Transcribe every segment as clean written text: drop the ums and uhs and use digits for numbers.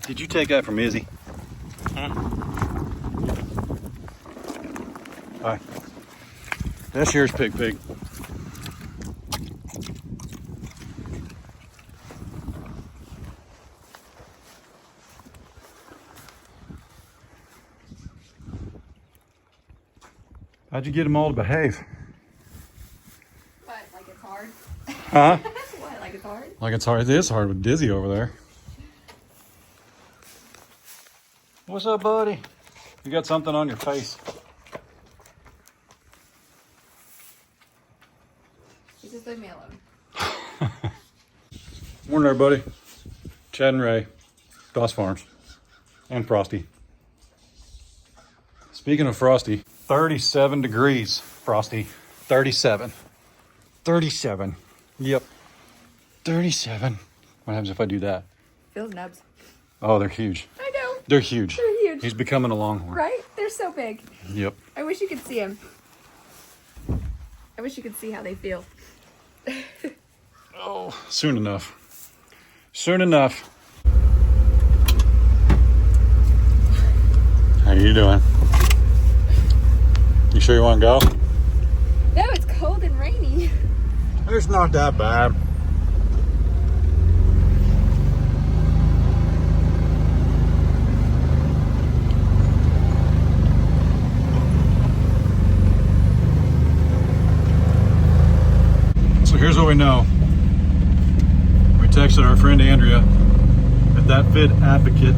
Did you take that from Izzy? Huh? Hi. That's yours, pig. How'd you get them all to behave? What, like it's hard? Huh? What, like it's hard? Like it's hard. It is hard with Dizzy over there. What's up, buddy? You got something on your face. You just leave me alone. Morning, everybody. Chad and Ray, Doss Farms, and Frosty. Speaking of Frosty, 37 degrees, Frosty. 37. 37. Yep. 37. What happens if I do that? Feels nubs. Oh, they're huge. I know. They're huge. They're huge. He's becoming a longhorn. Right? They're so big. Yep. I wish you could see them. I wish you could see how they feel. Oh, soon enough. Soon enough. How you doing? You sure you want to go? No, it's cold and rainy. It's not that bad. So here's what we know. We texted our friend Andrea at that Fit Advocate.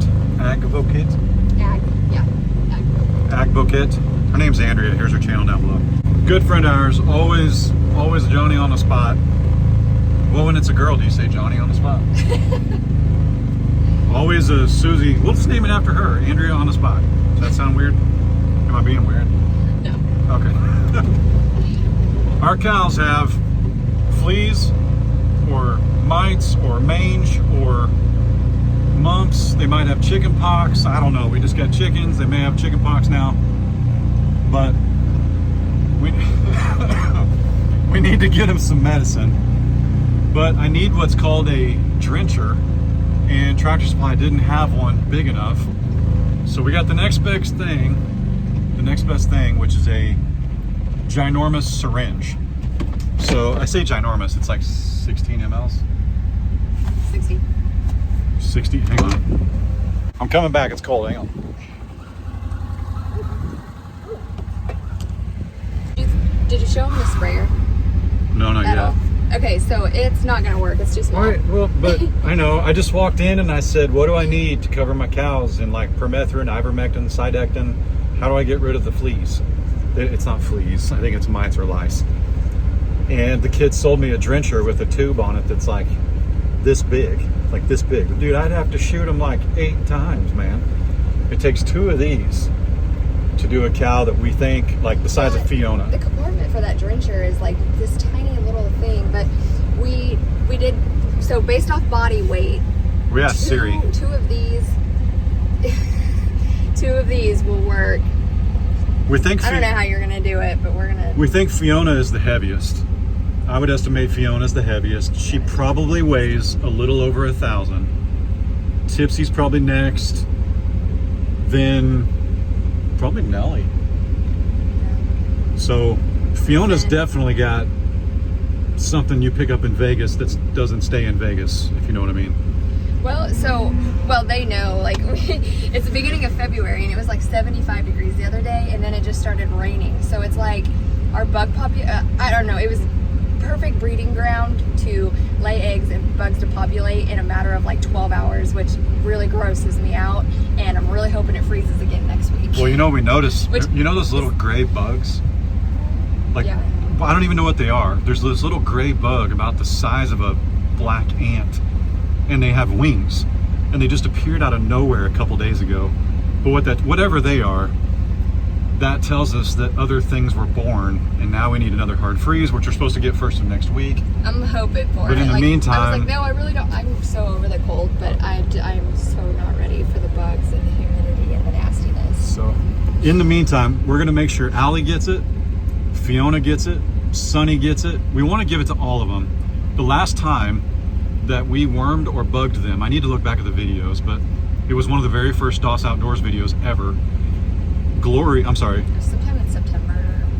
Advocate. Her name's Andrea. Here's her channel down below. Good friend of ours. Always Johnny on the spot. Well, when it's a girl, do you say Johnny on the spot? Always a Susie. We'll just name it after her. Andrea on the spot. Does that sound weird? Am I being weird? No. Okay. Our cows have fleas or mites or mange or mumps. They might have chicken pox. I don't know. We just got chickens. They may have chicken pox now. But we we need to get them some medicine. But I need what's called a drencher, and Tractor Supply didn't have one big enough. So we got the next best thing, which is a ginormous syringe. So I say ginormous, it's like 16 mLs. 60. 60, hang on. I'm coming back, it's cold, hang on. Did you show him the sprayer? No, not yet. All? Okay, so it's not gonna work. It's too small. All right, well, but I know. I just walked in and I said, what do I need to cover my cows in like permethrin, ivermectin, sidectin? How do I get rid of the fleas? It's not fleas. I think it's mites or lice. And the kid sold me a drencher with a tube on it that's like this big. Dude, I'd have to shoot them like 8 times, man. It takes 2 of these to do a cow that we think like the size of Fiona. The compartment for that drencher is like this tiny little thing, but we did so based off body weight. We asked Siri. 2 of these 2 of these will work. We think I don't know how you're gonna do it, but we're gonna. We think Fiona is the heaviest. I would estimate Fiona's the heaviest. She probably weighs a little over 1,000. Tipsy's probably next. Then probably Nelly. So Fiona's definitely got something you pick up in Vegas that doesn't stay in Vegas, if you know what I mean. Well, they know, like, it's the beginning of February and it was like 75 degrees the other day and then it just started raining. So it's like our bug I don't know, it was perfect breeding ground to lay eggs and bugs to populate in a matter of like 12 hours, which really grosses me out. And I'm really hoping it freezes again next week. Well, you know, we noticed, you know those little gray bugs? Like, yeah. I don't even know what they are. There's this little gray bug about the size of a black ant. And they have wings, and they just appeared out of nowhere a couple days ago. But whatever they are, that tells us that other things were born, and now we need another hard freeze, which we're supposed to get first of next week. I'm hoping for it. But in the meantime, I was like, no, I really don't. I'm so over the cold, but I'm so not ready for the bugs and the humidity and the nastiness. So, in the meantime, we're gonna make sure Allie gets it, Fiona gets it, Sunny gets it. We want to give it to all of them. The last time that we wormed or bugged them, I need to look back at the videos, but It was one of the very first Doss Outdoors videos ever. Sometime in September.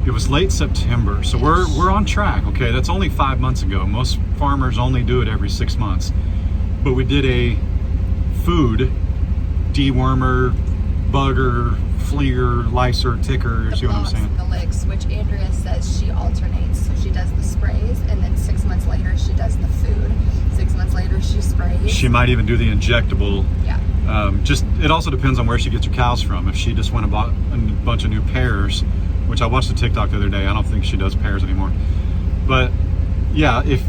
It was late September, so we're on track. Okay, that's only 5 months ago. Most farmers only do it every 6 months. But we did a food dewormer, bugger, fleer, licer, ticker. See what I'm saying? The licks, which Andrea says she alternates. So she does the sprays, and then 6 months later she does the food. 6 months later she sprays. She might even do the injectable. Yeah. It also depends on where she gets her cows from. If she just went and bought a bunch of new pairs, which I watched the TikTok the other day, I don't think she does pairs anymore. But yeah, if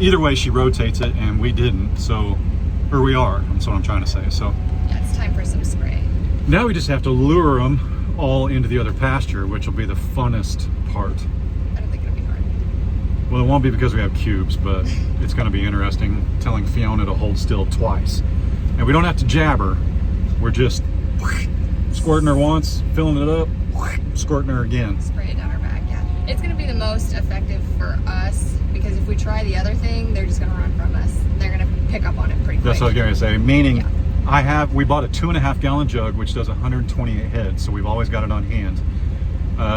either way she rotates it, and we didn't, or we are. That's what I'm trying to say. So yeah, it's time for some spray. now we just have to lure them all into the other pasture, which will be the funnest part. I don't think it'll be hard. Well, it won't be because we have cubes, but it's going to be interesting telling Fiona to hold still twice. And we don't have to jab her. We're just squirting her once, filling it up, squirting her again. Spray it down her back, yeah. It's going to be the most effective for us, because if we try the other thing, they're just going to run from us. They're going to pick up on it pretty quick. That's what I was going to say. Meaning, yeah. we bought a 2.5 gallon jug, which does 128 heads, so we've always got it on hand.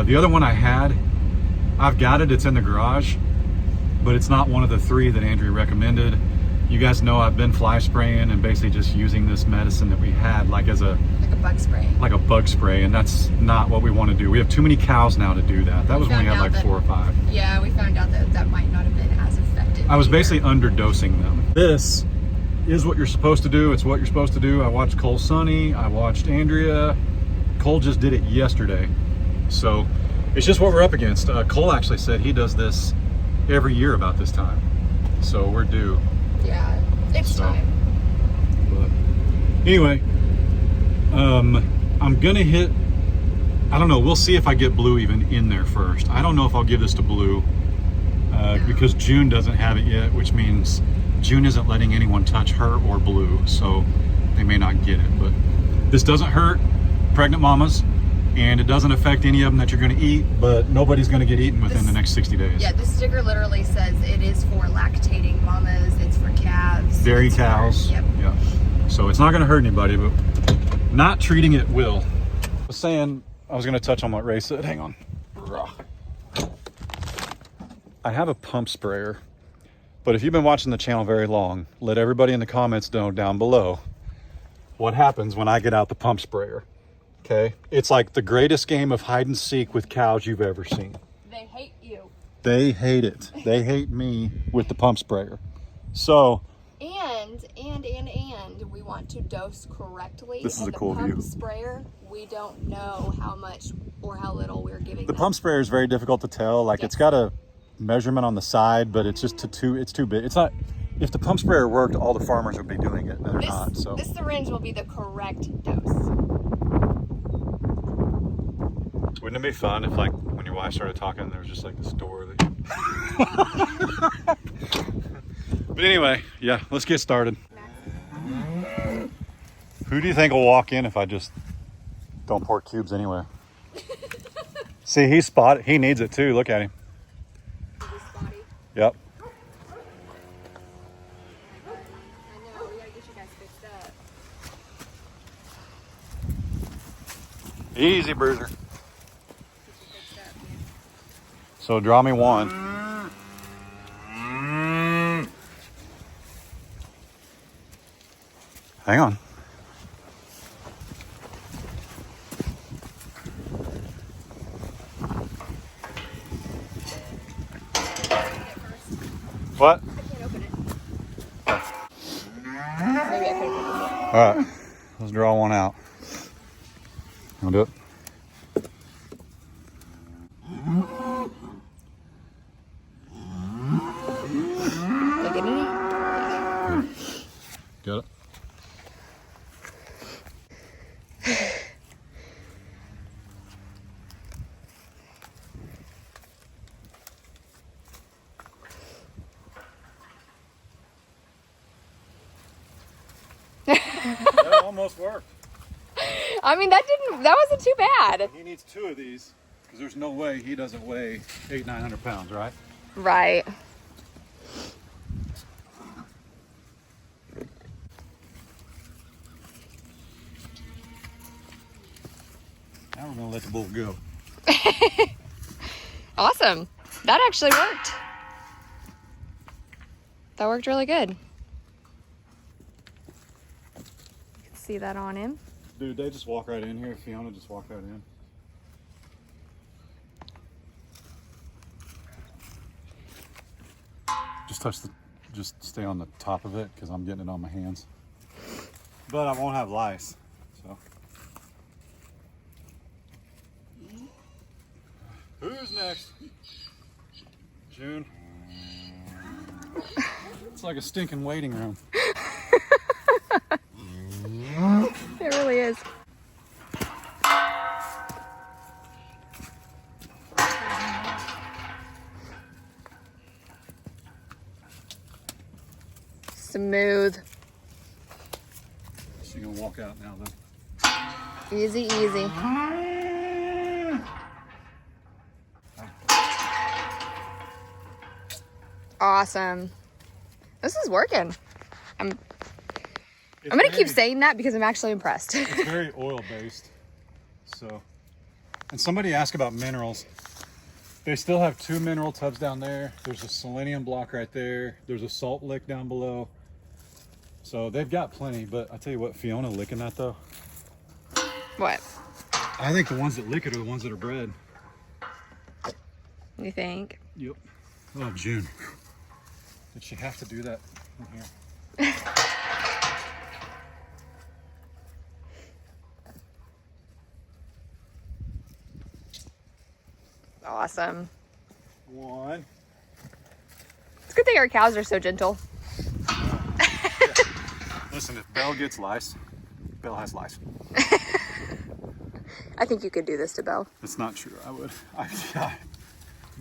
The other one I've got it, it's in the garage, but it's not one of the 3 that Andrea recommended. You guys know I've been fly spraying and basically just using this medicine that we had like a bug spray. Like a bug spray, and that's not what we want to do. We have too many cows now to do that. That was when we had like 4 or 5. Yeah, we found out that might not have been as effective. I was basically underdosing them. This is what you're supposed to do. It's what you're supposed to do. I watched Cole Sonny. I watched Andrea. Cole just did it yesterday. So it's just what we're up against. Cole actually said he does this every year about this time. So we're due. Yeah, it's time. But anyway, I'm gonna hit, I don't know, we'll see if I get Blue even in there first. I don't know if I'll give this to Blue because June doesn't have it yet, which means June isn't letting anyone touch her or Blue, so they may not get it. But this doesn't hurt pregnant mamas, and it doesn't affect any of them that you're going to eat, but nobody's going to get eaten within the next 60 days. Yeah, this sticker literally says it is for lactating mamas, it's for calves. Dairy cows. Yep. Yeah. So it's not going to hurt anybody, but not treating it will. I was saying, I was going to touch on what Ray said. Hang on. I have a pump sprayer, but if you've been watching the channel very long, let everybody in the comments know down below what happens when I get out the pump sprayer. Okay, it's like the greatest game of hide and seek with cows you've ever seen. They hate you. They hate it. They hate me with the pump sprayer. So, and we want to dose correctly. This is a cool view. The view. pump sprayer, we don't know how much or how little we're giving. The pump sprayer is very difficult to tell. Like, it's got a measurement on the side, but it's just it's too big. It's not. If the pump sprayer worked, all the farmers would be doing it, and they're not. So this syringe will be the correct dose. Wouldn't it be fun if, like, when your wife started talking, there was just like this door that But anyway, yeah, let's get started. Who do you think will walk in if I just don't pour cubes anyway? See, he spotted. He needs it too. Look at him. Yep. I know, we gotta get you guys fixed up. Easy, Bruiser. So draw me one. Hang on. What? I can't open it. Maybe I could open it. All right, let's draw one out. You wanna do it? Got it? That almost worked. I mean, that wasn't too bad. He needs 2 of these because there's no way he doesn't weigh 800-900 pounds, right? Right. I'm gonna let the bull go. Awesome. That actually worked. That worked really good. You can see that on him. Dude, they just walk right in here. Fiona just walked right in. Just stay on the top of it because I'm getting it on my hands. But I won't have lice, so. Who's next? June. It's like a stinking waiting room. It really is. Smooth. She's gonna walk out now then. Easy, easy. Awesome. This is working. I'm gonna keep saying that because I'm actually impressed. It's very oil based. So, and somebody asked about minerals. They still have 2 mineral tubs down there. There's a selenium block right there. There's a salt lick down below. So they've got plenty, but I tell you what, Fiona licking that though. What? I think the ones that lick it are the ones that are bred. You think? Yep. Oh, June. Did she have to do that in here? Awesome. 1. It's a good thing our cows are so gentle. Listen, if Belle gets lice, Belle has lice. I think you could do this to Belle. It's not true. I would. I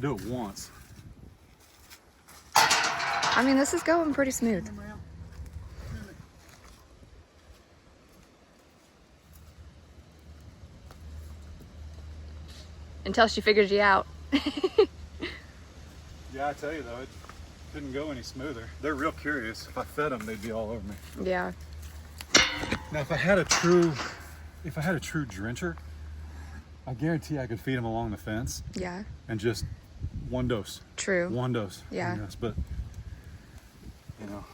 do it once. I mean, this is going pretty smooth. Until she figures you out. Yeah, I tell you though, it didn't go any smoother. They're real curious. If I fed them, they'd be all over me. Yeah. Now, if I had a true drencher, I guarantee I could feed them along the fence. Yeah. And just one dose. True. One dose. Yeah. One dose. But you know,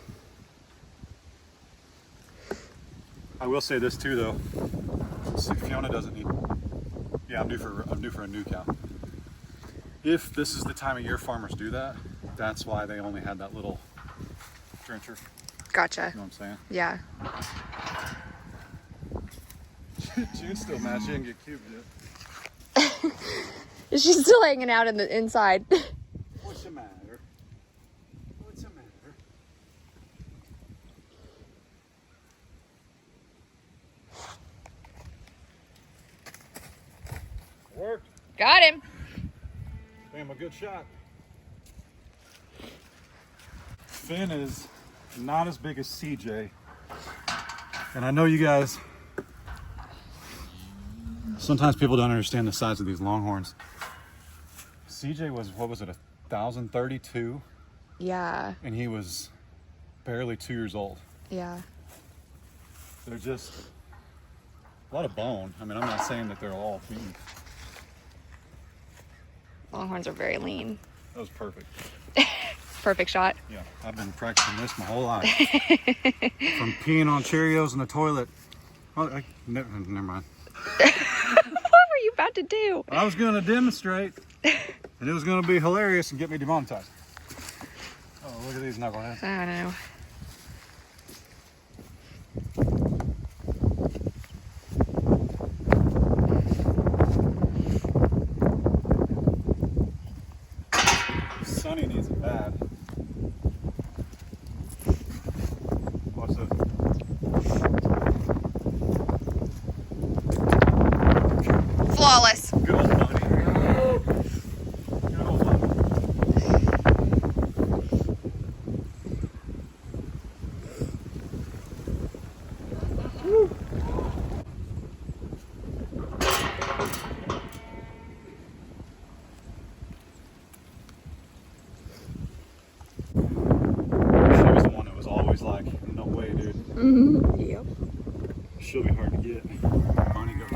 I will say this too though. See, Fiona doesn't need. Yeah, I'm due for a new cow. If this is the time of year farmers do that, that's why they only had that little drencher. Gotcha. You know what I'm saying? Yeah. June's still mad. She didn't get cubed yet. She's still hanging out in the inside. What's the matter? What's the matter? Worked. Got him. Damn, a good shot. Finn is not as big as CJ. And I know you guys, sometimes people don't understand the size of these longhorns. CJ was, what was it, 1,032? Yeah. And he was barely 2 years old. Yeah. They're just a lot of bone. I mean, I'm not saying that they're all mean. Longhorns are very lean. That was perfect. Perfect shot. Yeah, I've been practicing this my whole life. From peeing on Cheerios in the toilet. Oh, never mind. What were you about to do? I was going to demonstrate, and it was going to be hilarious and get me demonetized. Oh, look at these knuckleheads. I don't know. Sonny needs it bad. Watch this. Flawless. Good old buddy. Good old buddy. Woo. Like, no way, dude. Mm-hmm. Yep. She'll be hard to get. Bonnie, go.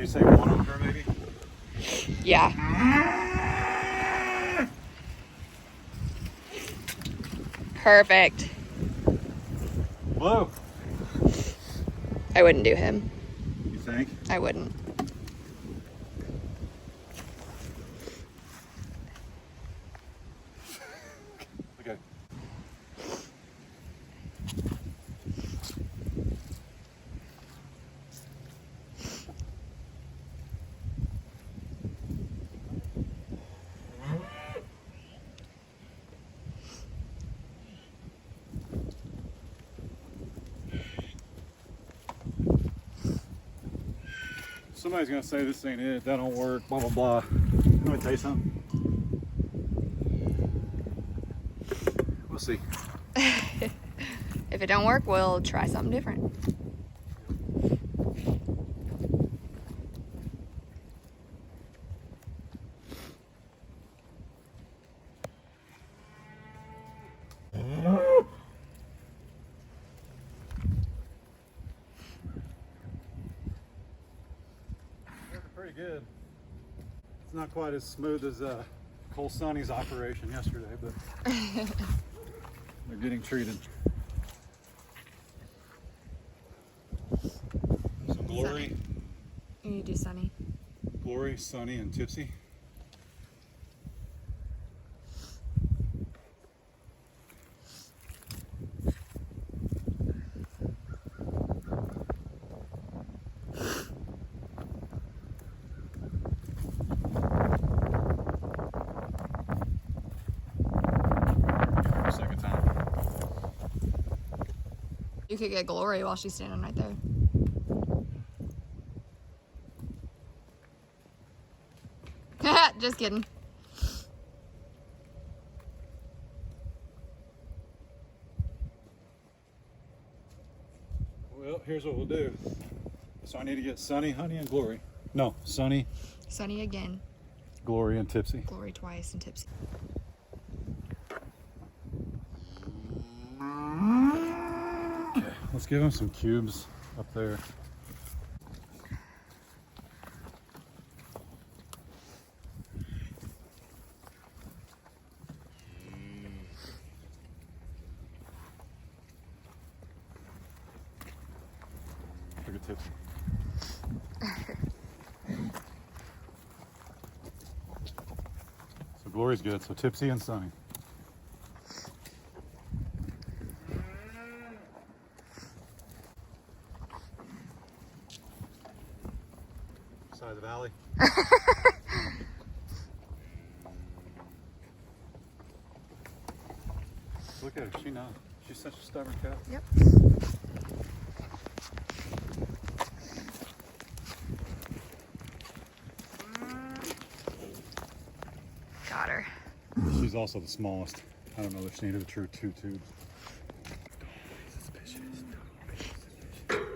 she say one on her maybe? Yeah. Perfect. Blue. I wouldn't do him. You think? I wouldn't. Okay. Somebody's gonna say this ain't it, that don't work, blah blah blah. Let me tell you something. We'll see. If it don't work, we'll try something different. Pretty good. It's not quite as smooth as Cole Sonny's operation yesterday, but they're getting treated. So Glory, You do Sunny. Glory, Sonny, and Tipsy. Second time. You could get Glory while she's standing right there. Just kidding. Well, here's what we'll do. So I need to get Sonny, Honey, and Glory. No, Sonny, Sunny again. Glory, and Tipsy. Glory twice and Tipsy. Okay, let's give them some cubes up there. Look at Tipsy. So Glory's good, so Tipsy and Sonny. Size of Allie. Look at her, she knows. She's such a stubborn cat. Yep. Got her. She's also the smallest. I don't know if she needed a true 2 tubes.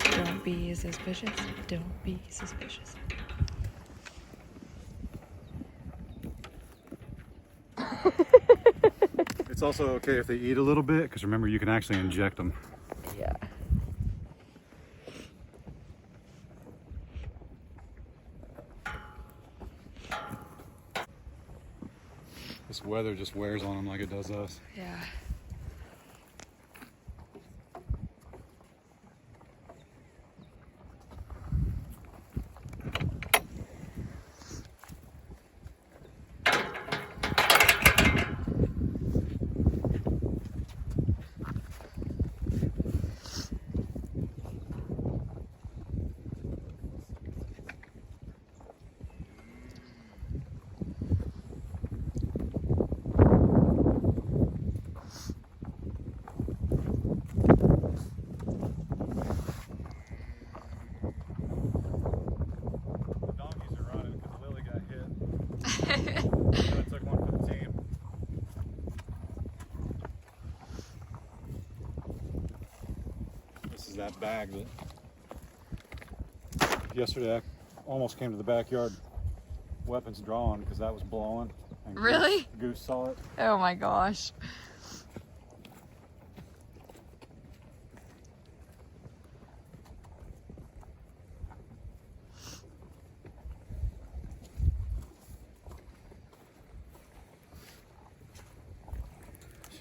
Don't be suspicious. Don't be suspicious. It's also okay if they eat a little bit, because remember, you can actually inject them. Yeah. This weather just wears on them like it does us. Yeah. That bag that yesterday I almost came to the backyard weapons drawn because that was blowing. And Really? Goose saw it. Oh my gosh.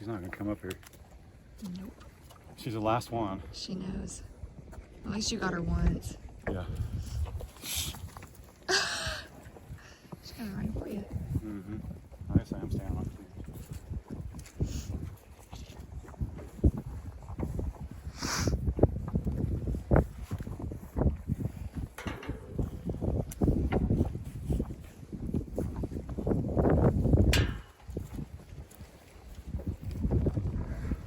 She's not gonna come up here. Nope. She's the last one. She knows. At least you got her once. Yeah. She's gonna run for you. Mm-hmm. I guess I am standing on it.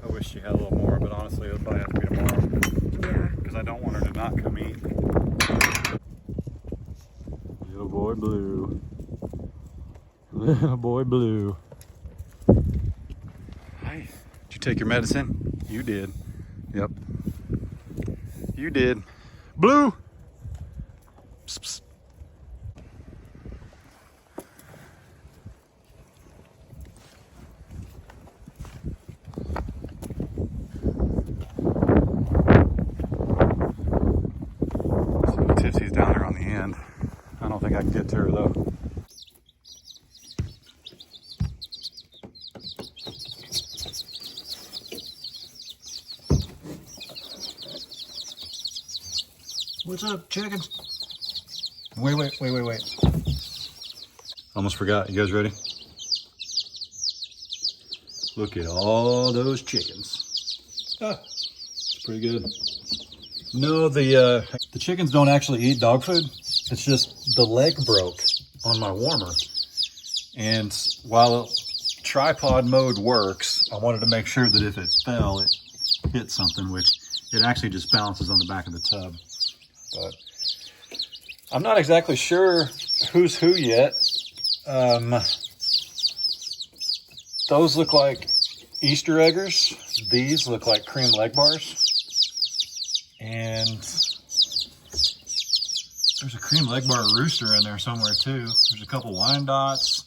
I wish she had a little more, but honestly, it'll probably have to be tomorrow. Yeah. Because I don't want her to not come eat. Little boy Blue. Little boy Blue. Hi. Did you take your medicine? You did. Yep. You did. Blue! Psst, psst. Tipsy's down there on the end. I don't think I can get to her though. What's up, chickens? Wait. Almost forgot. You guys ready? Look at all those chickens. It's pretty good. No, the chickens don't actually eat dog food. It's just the leg broke on my warmer. And while tripod mode works, I wanted to make sure that if it fell, it hit something, which it actually just bounces on the back of the tub. But I'm not exactly sure who's who yet. Those look like Easter eggers. These look like cream leg bars. And there's a cream leg bar rooster in there somewhere too. There's a couple Wyandottes.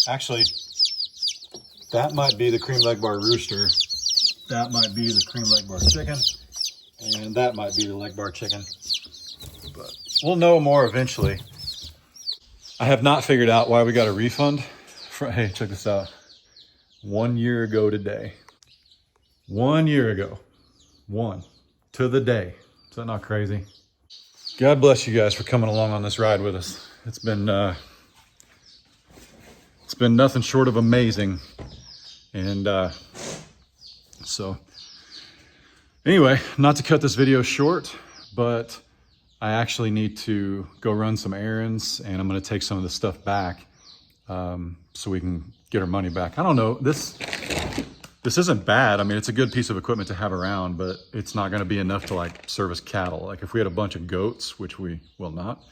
Actually, that might be the cream leg bar rooster. That might be the cream leg bar chicken. And that might be the leg bar chicken. But we'll know more eventually. I have not figured out why we got a refund. Hey, check this out. 1 year ago today. 1 year ago. One to the day. Is that not crazy? God bless you guys for coming along on this ride with us. It's been nothing short of amazing. And so anyway, not to cut this video short, but I actually need to go run some errands, and I'm going to take some of this stuff back so we can get our money back. I don't know. This isn't bad. I mean, it's a good piece of equipment to have around, but it's not going to be enough to like service cattle. Like if we had a bunch of goats, which we will not,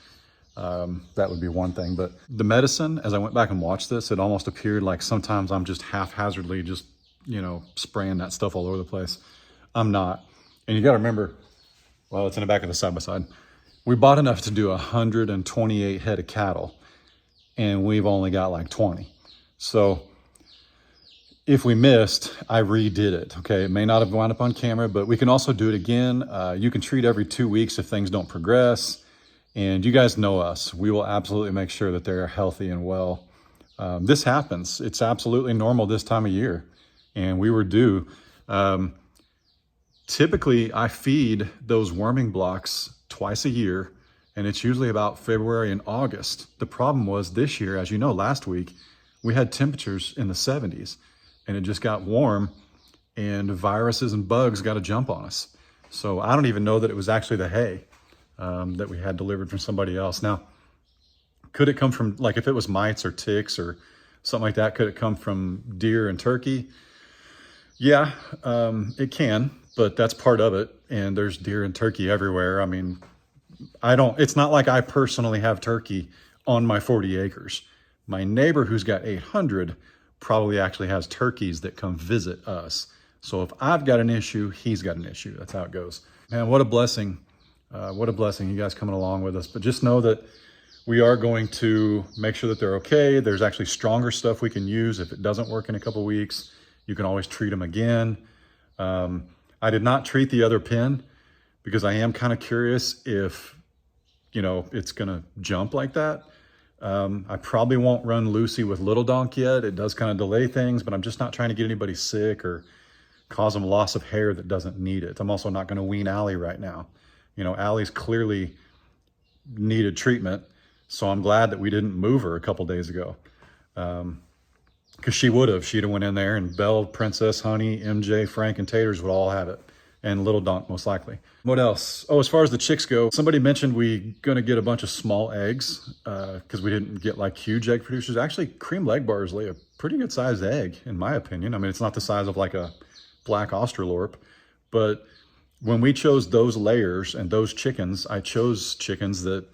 that would be one thing. But the medicine, as I went back and watched this, it almost appeared like sometimes I'm just haphazardly just, spraying that stuff all over the place. I'm not. And you got to remember, well, it's in the back of the side-by-side. We bought enough to do 128 head of cattle, and we've only got like 20. So if we missed, I redid it. Okay, it may not have wound up on camera, but we can also do it again. You can treat every 2 weeks if things don't progress. And you guys know us. We will absolutely make sure that they're healthy and well. This happens. It's absolutely normal this time of year. And we were due. Typically, I feed those worming blocks twice a year, and it's usually about February and August. The problem was this year, as you know, last week, we had temperatures in the 70s. And it just got warm, and viruses and bugs got a jump on us. So I don't even know that it was actually the hay that we had delivered from somebody else. Now, could it come from, like if it was mites or ticks or something like that, could it come from deer and turkey? Yeah, it can, but that's part of it. And there's deer and turkey everywhere. I mean, it's not like I personally have turkey on my 40 acres. My neighbor who's got 800 probably actually has turkeys that come visit us. So if I've got an issue, he's got an issue. That's how it goes. Man, what a blessing. What a blessing, you guys coming along with us. But just know that we are going to make sure that they're okay. There's actually stronger stuff we can use. If it doesn't work in a couple weeks, you can always treat them again. I did not treat the other pen because I am kind of curious if, it's gonna jump like that. I probably won't run Lucy with Little Donk yet. It does kind of delay things, but I'm just not trying to get anybody sick or cause them loss of hair that doesn't need it. I'm also not going to wean Allie right now. You know, Allie's clearly needed treatment, so I'm glad that we didn't move her a couple days ago. Because she'd have went in there, and Belle, Princess, Honey, MJ, Frank, and Taters would all have it. And Little Donk, most likely. What else? Oh, as far as the chicks go, somebody mentioned we gonna get a bunch of small eggs because we didn't get like huge egg producers. Actually, cream leg bars lay a pretty good sized egg, in my opinion. I mean, it's not the size of like a black Australorp, but when we chose those layers and those chickens, I chose chickens that,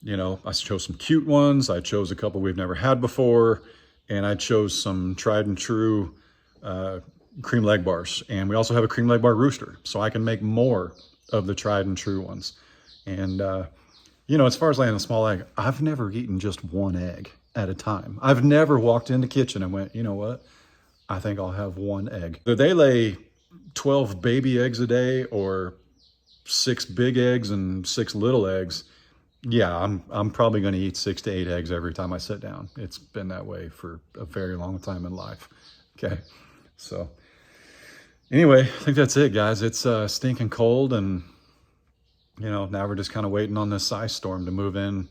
you know, I chose some cute ones. I chose a couple we've never had before, and I chose some tried and true cream leg bars. And we also have a cream leg bar rooster, so I can make more of the tried and true ones. And you know, as far as laying a small egg, I've never eaten just one egg at a time. I've never walked in the kitchen and went, you know what, I think I'll have one egg. Whether they lay 12 baby eggs a day or 6 big eggs and 6 little eggs, yeah, I'm probably going to eat 6 to 8 eggs every time I sit down. It's been that way for a very long time in life. Okay, so anyway, I think that's it, guys. It's stinking cold, and you know, now we're just kind of waiting on this ice storm to move in.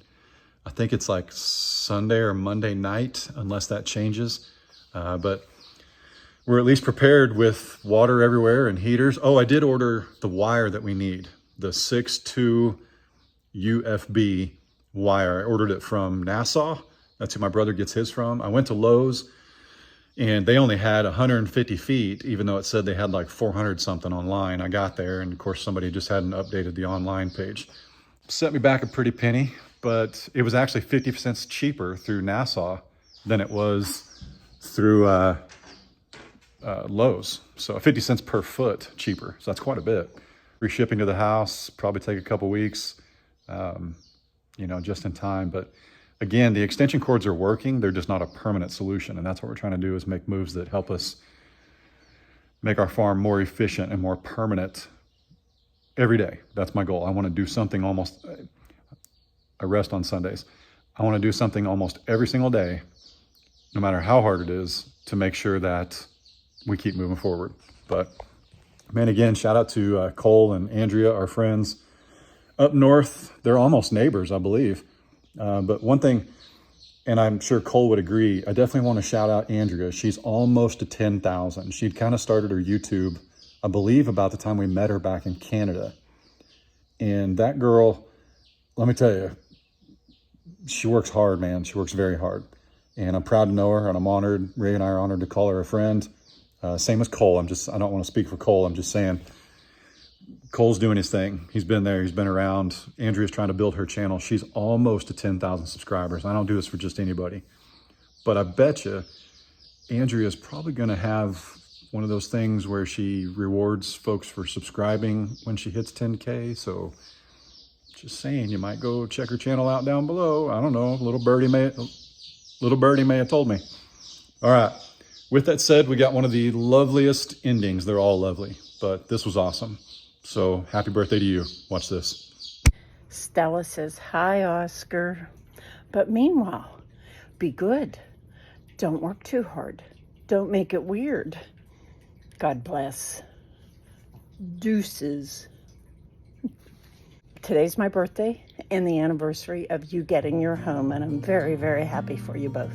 I think it's like Sunday or Monday night, unless that changes. But we're at least prepared with water everywhere and heaters. Oh, I did order the wire that we need, the 6'2" UFB wire. I ordered it from Nassau. That's who my brother gets his from. I went to Lowe's, and they only had 150 feet, even though it said they had like 400 something online. I got there, and of course somebody just hadn't updated the online page. Set me back a pretty penny, but it was actually 50 cents cheaper through Nassau than it was through Lowe's. So 50 cents per foot cheaper. So that's quite a bit. Free shipping to the house, probably take a couple weeks, you know, just in time. But again, the extension cords are working. They're just not a permanent solution. And that's what we're trying to do, is make moves that help us make our farm more efficient and more permanent every day. That's my goal. I want to do something almost, I rest on Sundays. I want to do something almost every single day, no matter how hard it is, to make sure that we keep moving forward. But man, again, shout out to Cole and Andrea, our friends up north. They're almost neighbors, I believe. But one thing, and I'm sure Cole would agree, I definitely want to shout out Andrea. She's almost to 10,000. She'd kind of started her YouTube, I believe, about the time we met her back in Canada. And that girl, let me tell you, she works hard, man. She works very hard. And I'm proud to know her, and I'm honored. Ray and I are honored to call her a friend. Same as Cole. I don't want to speak for Cole. I'm just saying Cole's doing his thing. He's been there. He's been around. Andrea's trying to build her channel. She's almost to 10,000 subscribers. I don't do this for just anybody. But I bet you Andrea's probably going to have one of those things where she rewards folks for subscribing when she hits 10K. So just saying, you might go check her channel out down below. I don't know. Little birdie may have told me. All right. With that said, we got one of the loveliest endings. They're all lovely, but this was awesome. So happy birthday to you. Watch this. Stella says, hi, Oscar. But meanwhile, be good. Don't work too hard. Don't make it weird. God bless. Deuces. Today's my birthday and the anniversary of you getting your home, and I'm very, very happy for you both.